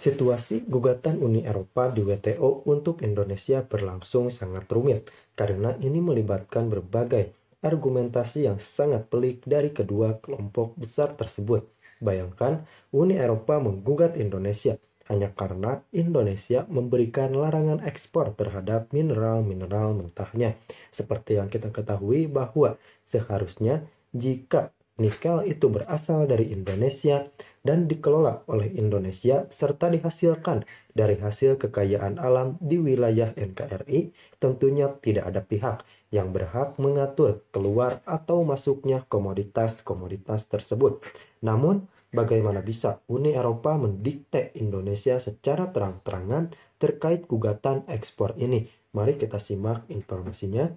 Situasi gugatan Uni Eropa di WTO untuk Indonesia berlangsung sangat rumit karena ini melibatkan berbagai argumentasi yang sangat pelik dari kedua kelompok besar tersebut. Bayangkan, Uni Eropa menggugat Indonesia hanya karena Indonesia memberikan larangan ekspor terhadap mineral-mineral mentahnya. Seperti yang kita ketahui bahwa seharusnya jika nikel itu berasal dari Indonesia dan dikelola oleh Indonesia serta dihasilkan dari hasil kekayaan alam di wilayah NKRI, tentunya tidak ada pihak yang berhak mengatur keluar atau masuknya komoditas-komoditas tersebut. Namun, bagaimana bisa Uni Eropa mendikte Indonesia secara terang-terangan terkait gugatan ekspor ini? Mari kita simak informasinya.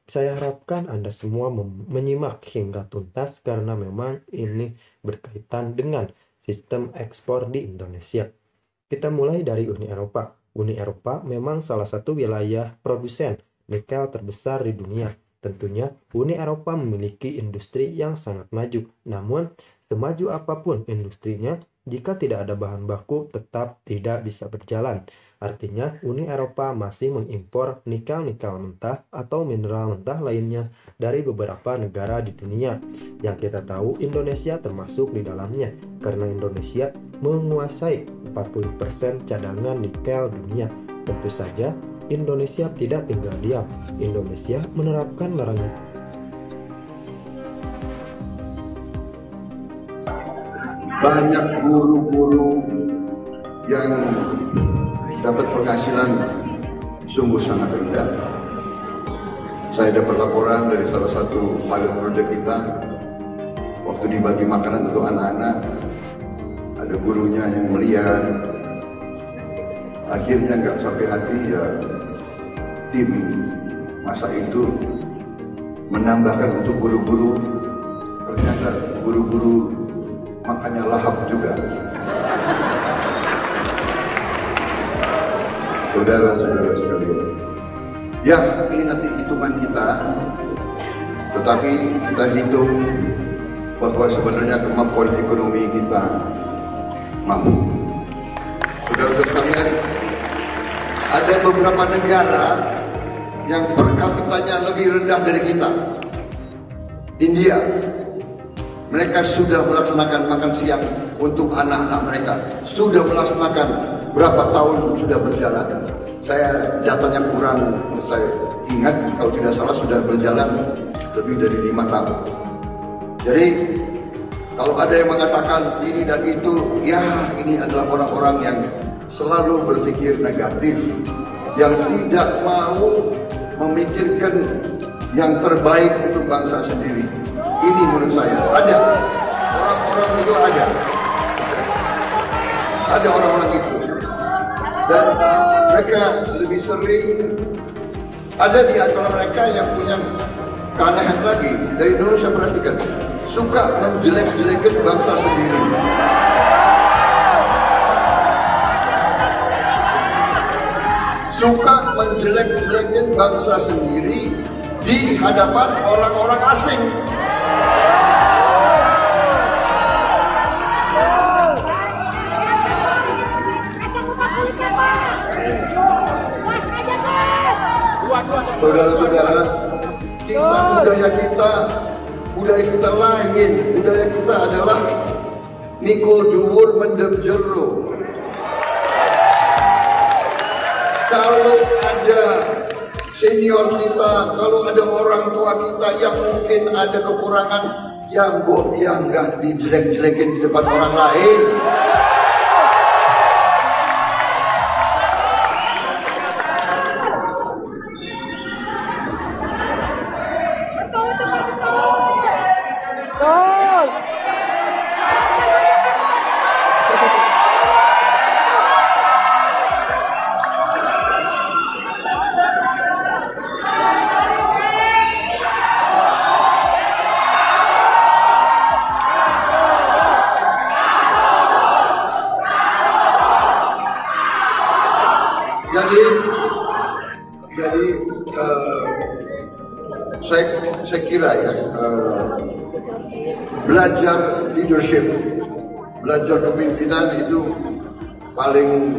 Saya harapkan Anda semua menyimak hingga tuntas karena memang ini berkaitan dengan sistem ekspor di Indonesia. Kita mulai dari Uni Eropa. Uni Eropa memang salah satu wilayah produsen nikel terbesar di dunia. Tentunya Uni Eropa memiliki industri yang sangat maju. Namun, semaju apapun industrinya, jika tidak ada bahan baku tetap tidak bisa berjalan. Artinya, Uni Eropa masih mengimpor nikel-nikel mentah atau mineral mentah lainnya dari beberapa negara di dunia. Yang kita tahu, Indonesia termasuk di dalamnya, karena Indonesia menguasai 40% cadangan nikel dunia. Tentu saja, Indonesia tidak tinggal diam. Indonesia menerapkan larangan. Banyak guru-guru yang dapat penghasilan sungguh sangat rendah. Saya dapat laporan dari salah satu pilot project kita, waktu dibagi makanan untuk anak-anak, ada gurunya yang melihat, akhirnya nggak sampai hati ya, tim masa itu menambahkan untuk guru-guru, ternyata guru-guru makanya lahap juga. Saudara-saudara sekalian, ya ini nanti hitungan kita, tetapi kita hitung bahwa sebenarnya kemampuan ekonomi kita mampu. Saudara-saudara sekalian, ada beberapa negara yang per kapitanya lebih rendah dari kita. India, mereka sudah melaksanakan makan siang untuk anak-anak mereka, sudah melaksanakan berapa tahun sudah berjalan. Saya datanya kurang, saya ingat kalau tidak salah sudah berjalan lebih dari 5 tahun. Jadi kalau ada yang mengatakan ini dan itu, ya ini adalah orang-orang yang selalu berpikir negatif, yang tidak mau memikirkan yang terbaik untuk bangsa sendiri. Ini menurut saya ada orang-orang itu, ada orang-orang itu, dan mereka lebih sering ada di antara mereka yang punya keanehan lagi. Dari dulu saya perhatikan, suka menjelek-jelekan bangsa sendiri. Suka menjelek-jelekan bangsa sendiri di hadapan orang-orang asing. Saudara-saudara, budaya kita lain. Budaya kita adalah mikul dhuwur mendem jero. Kalau ada senior kita, kalau ada orang tua kita yang mungkin ada kekurangan, yang nggak dijelek-jelekin di depan orang lain. Jadi saya kira ya, belajar leadership, belajar kepemimpinan itu paling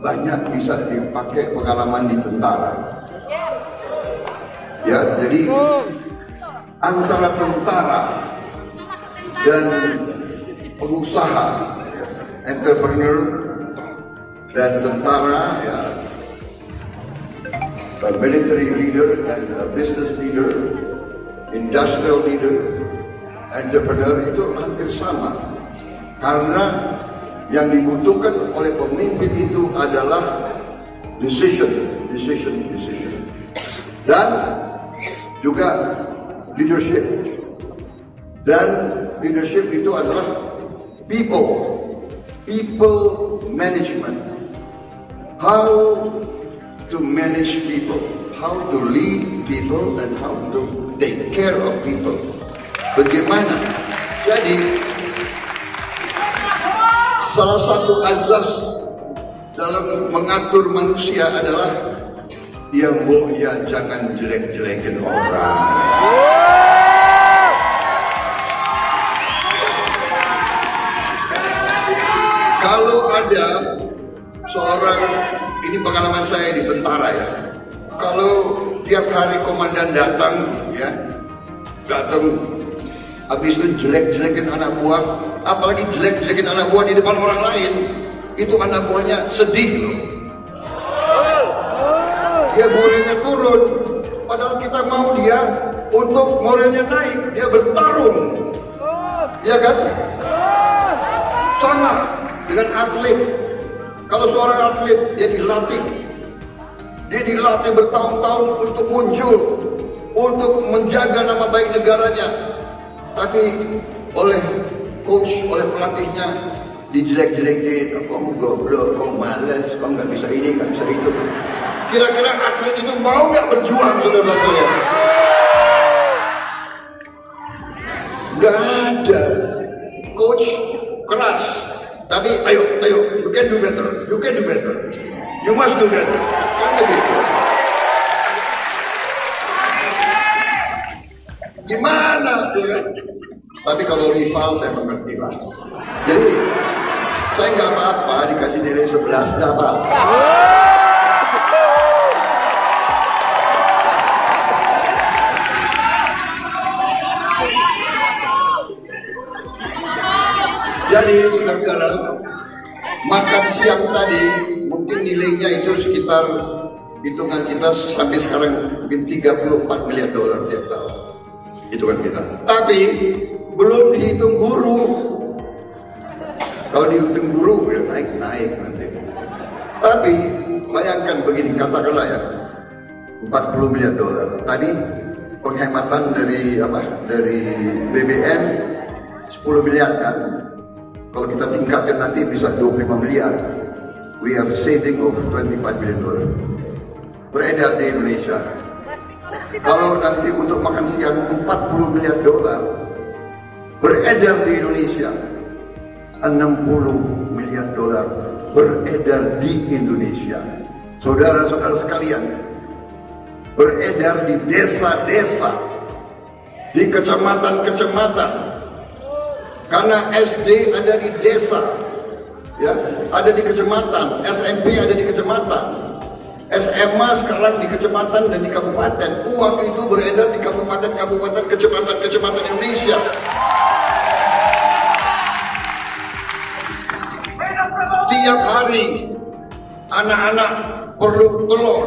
banyak bisa dipakai pengalaman di tentara. Ya, jadi antara tentara dan pengusaha, ya, entrepreneur dan tentara, ya, military leader dan business leader, industrial leader, entrepreneur itu hampir sama, karena yang dibutuhkan oleh pemimpin itu adalah decision, dan juga leadership. Dan leadership itu adalah people management. How to manage people, how to lead people, and how to take care of people. Bagaimana? Jadi salah satu azas dalam mengatur manusia adalah yang ya jangan jelek-jelekin orang. Kalau ada seorang, ini pengalaman saya di tentara ya, kalau tiap hari komandan datang habis itu jelek-jelekin anak buah, apalagi jelek-jelekin anak buah di depan orang lain, itu anak buahnya sedih loh. Dia moralnya turun, padahal kita mau dia untuk moralnya naik, dia bertarung, ya kan? Sama dengan atlet. Kalau seorang atlet, dia dilatih bertahun-tahun untuk muncul, untuk menjaga nama baik negaranya. Tapi oleh coach, oleh pelatihnya dijelek-jelekin, kamu goblok, kamu malas, kamu nggak bisa ini, nggak bisa itu. Kira-kira atlet itu mau nggak berjuang, saudara-saudara? Nggak ada. Coach keras, tapi ayo, you can do better, you must do better. Kan begitu. Gimana tuh kan? Tapi kalau rival saya mengerti lah. Jadi saya nggak apa-apa dikasih nilai 11, nggak apa-apa. Jadi saudara-saudara, makan siang tadi mungkin nilainya itu sekitar, hitungan kita sampai sekarang mungkin 34 miliar dolar tiap tahun. Hitungan kita. Tapi belum dihitung guru. Kalau dihitung guru ya naik nanti. Tapi bayangkan begini, katakanlah ya 40 miliar dolar. Tadi penghematan dari BBM 10 miliar kan. Kalau kita tingkatkan nanti bisa 25 miliar. We have a saving of 25 billion dollar. Beredar di Indonesia. Kalau nanti untuk makan siang 40 miliar dolar beredar di Indonesia, 60 miliar dolar beredar di Indonesia. Saudara-saudara sekalian, beredar di desa-desa, di kecamatan-kecamatan. Karena SD ada di desa, ya, ada di kecamatan, SMP ada di kecamatan, SMA sekarang di kecamatan dan di kabupaten. Uang itu beredar di kabupaten-kabupaten, kecamatan-kecamatan Indonesia. Tiap hari anak-anak perlu telur.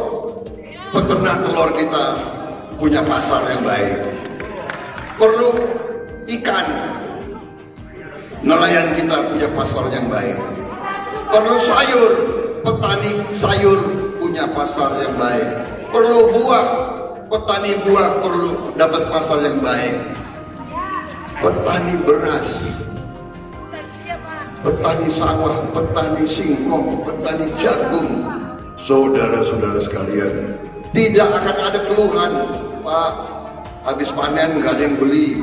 Peternak telur kita punya pasar yang baik. Perlu ikan. Nelayan kita punya pasar yang baik. Perlu sayur. Petani sayur punya pasar yang baik. Perlu buah, petani buah perlu dapat pasar yang baik. Petani beras, petani sawah, petani singkong, petani jagung. Saudara-saudara sekalian, tidak akan ada keluhan, Pak, habis panen nggak ada yang beli.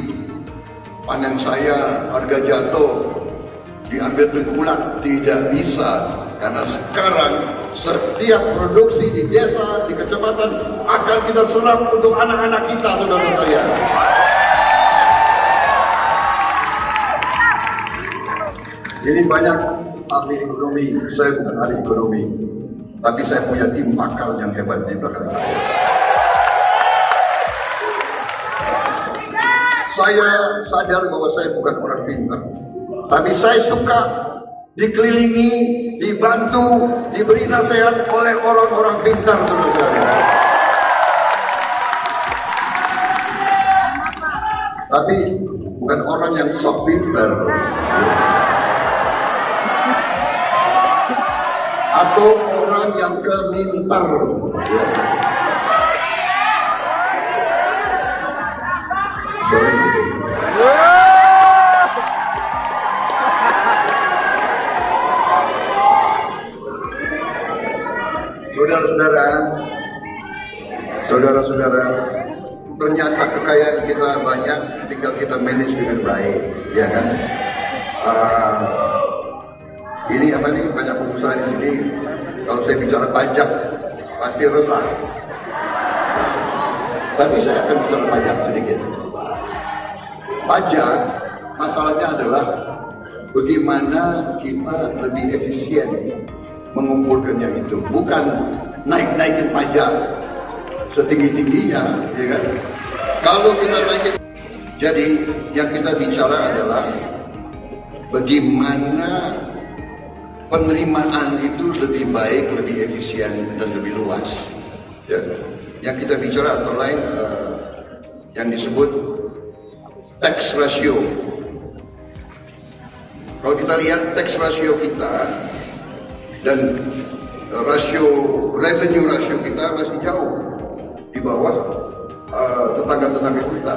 Panen saya harga jatuh, diambil tengkulak, tidak bisa. Karena sekarang setiap produksi di desa, di kecamatan akan kita serap untuk anak-anak kita, saudara saya. Ini banyak ahli ekonomi, saya bukan ahli ekonomi, tapi saya punya tim pakar yang hebat di belakang saya. Saya sadar bahwa saya bukan orang pintar, tapi saya suka dikelilingi, dibantu, diberi nasihat oleh orang-orang pintar, saudara. Tapi bukan orang yang sok pintar atau orang yang kemintar, ya. Sorry. Saudara-saudara, ternyata kekayaan kita banyak, tinggal kita manage dengan baik, ya kan? Ini apa nih? Banyak pengusaha di sini. Kalau saya bicara pajak, pasti resah. Tapi saya akan bicara pajak sedikit. Pajak, masalahnya adalah bagaimana kita lebih efisien mengumpulkan yang itu, bukan naik-naikin pajak setinggi-tingginya, ya kan? Kalau kita naikin, jadi yang kita bicara adalah bagaimana penerimaan itu lebih baik, lebih efisien dan lebih luas. Ya. Yang kita bicara antara lain yang disebut tax ratio. Kalau kita lihat tax ratio kita dan revenue ratio kita masih jauh di bawah tetangga-tetangga kita.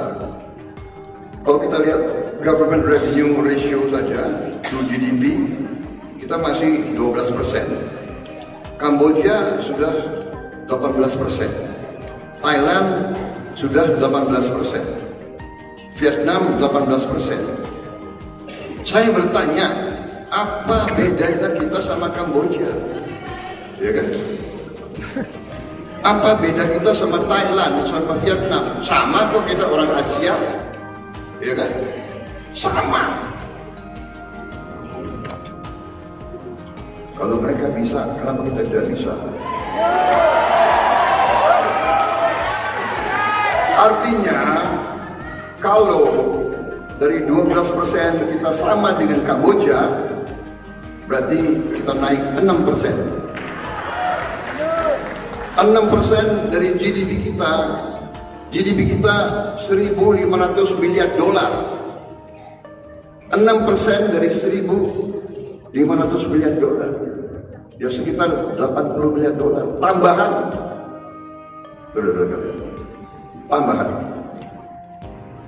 Kalau kita lihat government revenue ratio saja to GDP, kita masih 12%. Kamboja sudah 18%. Thailand sudah 18%. Vietnam 18%. Saya bertanya, apa bedanya kita sama Kamboja? Ya kan? Apa beda kita sama Thailand, sama Vietnam? Sama kok, kita orang Asia. Ya kan? Sama. Kalau mereka bisa, kenapa kita tidak bisa? Artinya, kalau dari 12% kita sama dengan Kamboja, berarti kita naik 6%. 6% dari GDP kita 1.500 miliar dolar. 6% dari 1.500 miliar dolar, ya sekitar 80 miliar dolar tambahan. Tambahan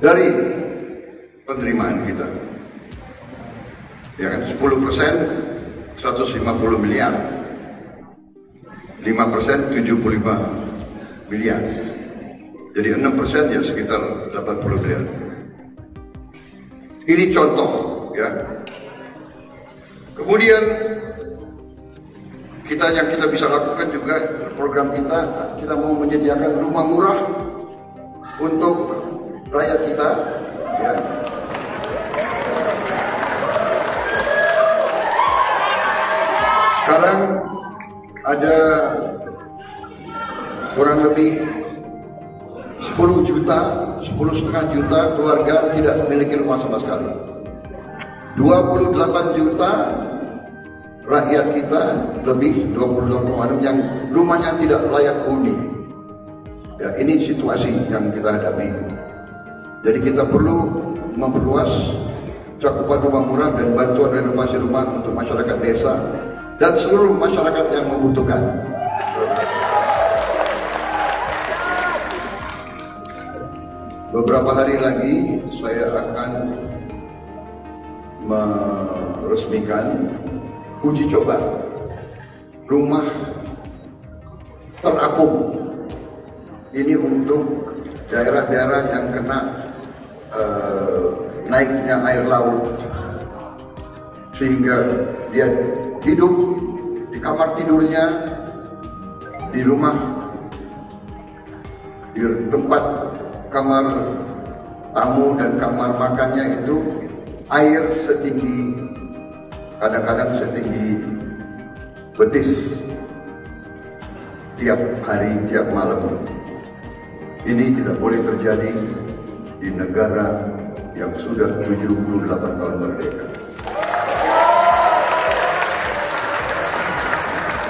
dari penerimaan kita, ya kan? 10% 150 miliar, 5% 75 miliar, jadi 6% ya sekitar 80 miliar. Ini contoh, ya. Kemudian yang kita bisa lakukan juga program kita mau menyediakan rumah murah untuk rakyat kita, ya. Sekarang ada kurang lebih 10,5 juta keluarga tidak memiliki rumah sama sekali. 28 juta rakyat kita, lebih 28 yang rumahnya tidak layak huni. Ya, ini situasi yang kita hadapi. Jadi kita perlu memperluas cakupan rumah murah dan bantuan renovasi rumah untuk masyarakat desa dan seluruh masyarakat yang membutuhkan. Beberapa hari lagi saya akan meresmikan uji coba rumah terapung. Ini untuk daerah-daerah yang kena naiknya air laut, sehingga dia hidup di kamar tidurnya, di rumah, di tempat kamar tamu dan kamar makannya itu air setinggi kadang-kadang setinggi betis tiap hari, tiap malam. Ini tidak boleh terjadi di negara yang sudah 78 tahun merdeka.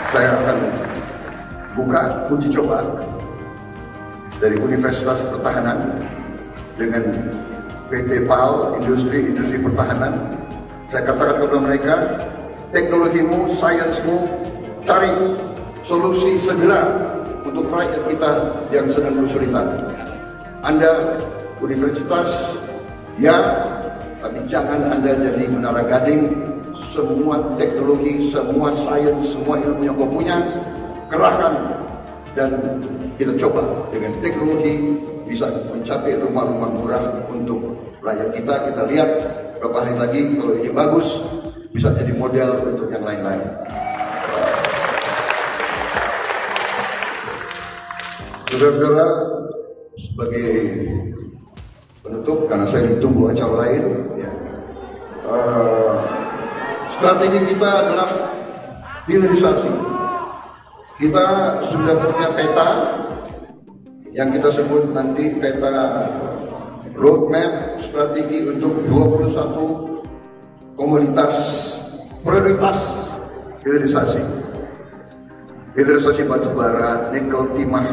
Saya akan buka uji coba dari Universitas Pertahanan dengan PT PAL, Industri Pertahanan. Saya katakan kepada mereka, teknologimu, sainsmu, cari solusi segera untuk rakyat kita yang sedang kesulitan. Anda universitas, ya, tapi jangan Anda jadi menara gading. Semua teknologi, semua sains, semua ilmu yang kau punya, kerahkan dan kita coba dengan teknologi bisa mencapai rumah-rumah murah untuk rakyat kita. Kita lihat beberapa hari lagi kalau ini bagus bisa jadi model untuk yang lain-lain. Saudara-saudara, sebagai penutup karena saya ditunggu acara lain, ya. Strategi kita adalah hilirisasi. Kita sudah punya peta yang kita sebut nanti peta roadmap strategi untuk 21 komoditas prioritas hilirisasi. Hilirisasi batu bara, nikel, timah,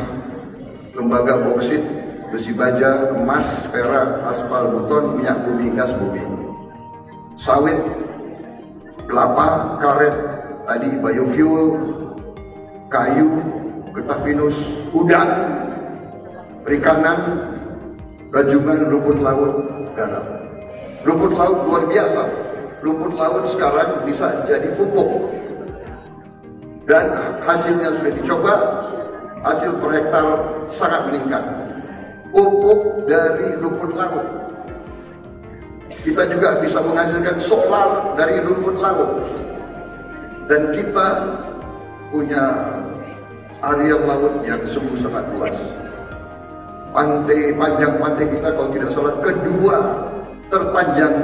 tembaga, boksit, besi baja, emas, perak, aspal, beton, minyak bumi, gas bumi, sawit, kelapa, karet, tadi biofuel, kayu, getah pinus, udang, perikanan, rajungan, rumput laut, garam. Rumput laut luar biasa. Rumput laut sekarang bisa jadi pupuk. Dan hasilnya sudah dicoba, hasil per hektar sangat meningkat. Pupuk dari rumput laut. Kita juga bisa menghasilkan solar dari rumput laut. Dan kita punya area laut yang sungguh sangat luas. Panjang pantai kita kalau tidak salah kedua terpanjang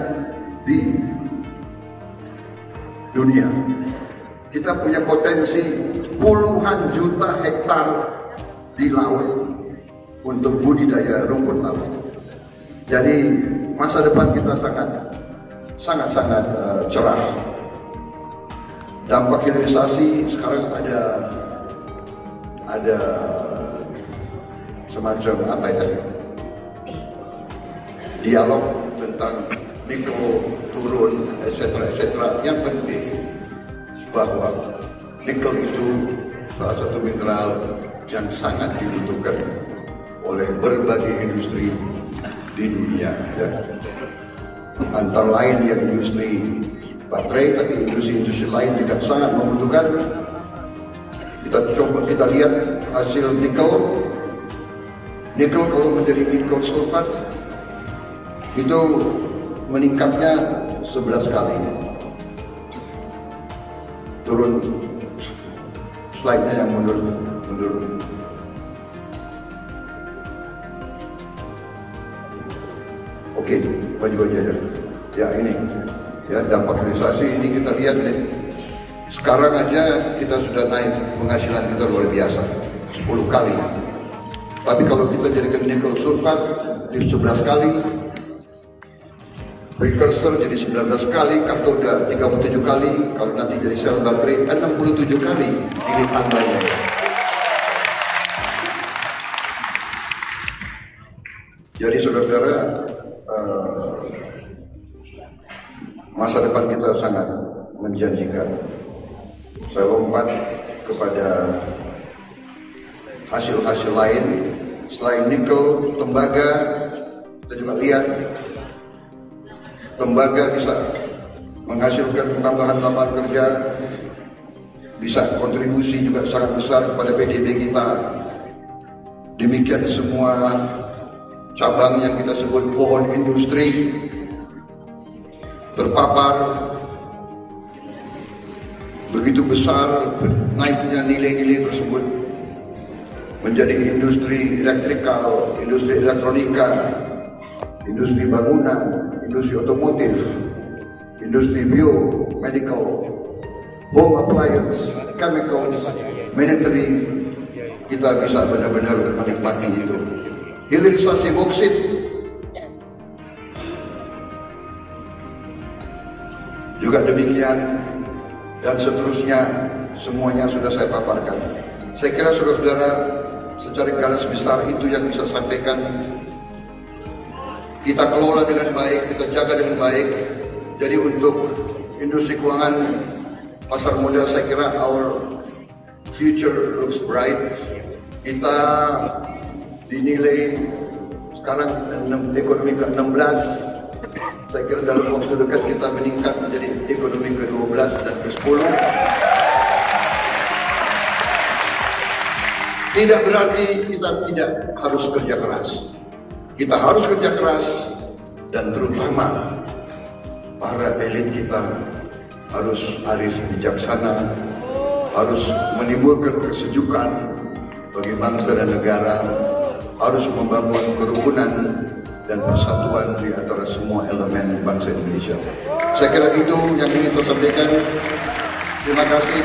di dunia. Kita punya potensi puluhan juta hektar di laut untuk budidaya rumput laut. Jadi masa depan kita sangat cerah. Dampak hilirisasi sekarang ada semacam apa ya? Dialog tentang nikel turun, etc. Yang penting bahwa nikel itu salah satu mineral yang sangat dibutuhkan oleh berbagai industri di dunia, ya. Antara lain yang industri baterai, tapi industri lain juga sangat membutuhkan. Kita lihat hasil nikel. Nikel kalau menjadi nikel sulfat itu meningkatnya 11 kali. Turun slide-nya yang mundur. Oke, maju aja ya. Ya ini, ya dampak hilirisasi ini kita lihat nih. Sekarang aja kita sudah naik penghasilan kita luar biasa, 10 kali. Tapi kalau kita jadikan nikel sulfat jadi 11 kali, precursor jadi 19 kali, katoda 37 kali, kalau nanti jadi sel baterai 67 kali ini tambahnya. Jadi saudara-saudara, masa depan kita sangat menjanjikan. Saya lompat kepada hasil-hasil lain selain nikel, tembaga. Kita juga lihat tembaga bisa menghasilkan tambahan lapangan kerja, bisa kontribusi juga sangat besar kepada PDB kita. Demikian semua cabang yang kita sebut pohon industri terpapar begitu besar naiknya nilai-nilai tersebut menjadi industri elektrikal, industri elektronika, industri bangunan, industri otomotif, industri biomedical, home appliance, chemicals, military, kita bisa benar-benar menikmati itu. Hilirisasi boksit, juga demikian, dan seterusnya, semuanya sudah saya paparkan. Saya kira saudara-saudara, secara garis besar itu yang bisa sampaikan. Kita kelola dengan baik, kita jaga dengan baik. Jadi untuk industri keuangan pasar modal, saya kira our future looks bright. Kita dinilai sekarang ekonomi ke-16. Saya kira dalam waktu dekat kita meningkat menjadi ekonomi ke-12 dan ke-10. Tidak berarti kita tidak harus kerja keras. Kita harus kerja keras, dan terutama para elit kita harus arif bijaksana, harus menimbulkan kesejukan bagi bangsa dan negara, harus membangun kerukunan dan persatuan di antara semua elemen bangsa Indonesia. Saya kira itu yang ingin saya sampaikan. Terima kasih.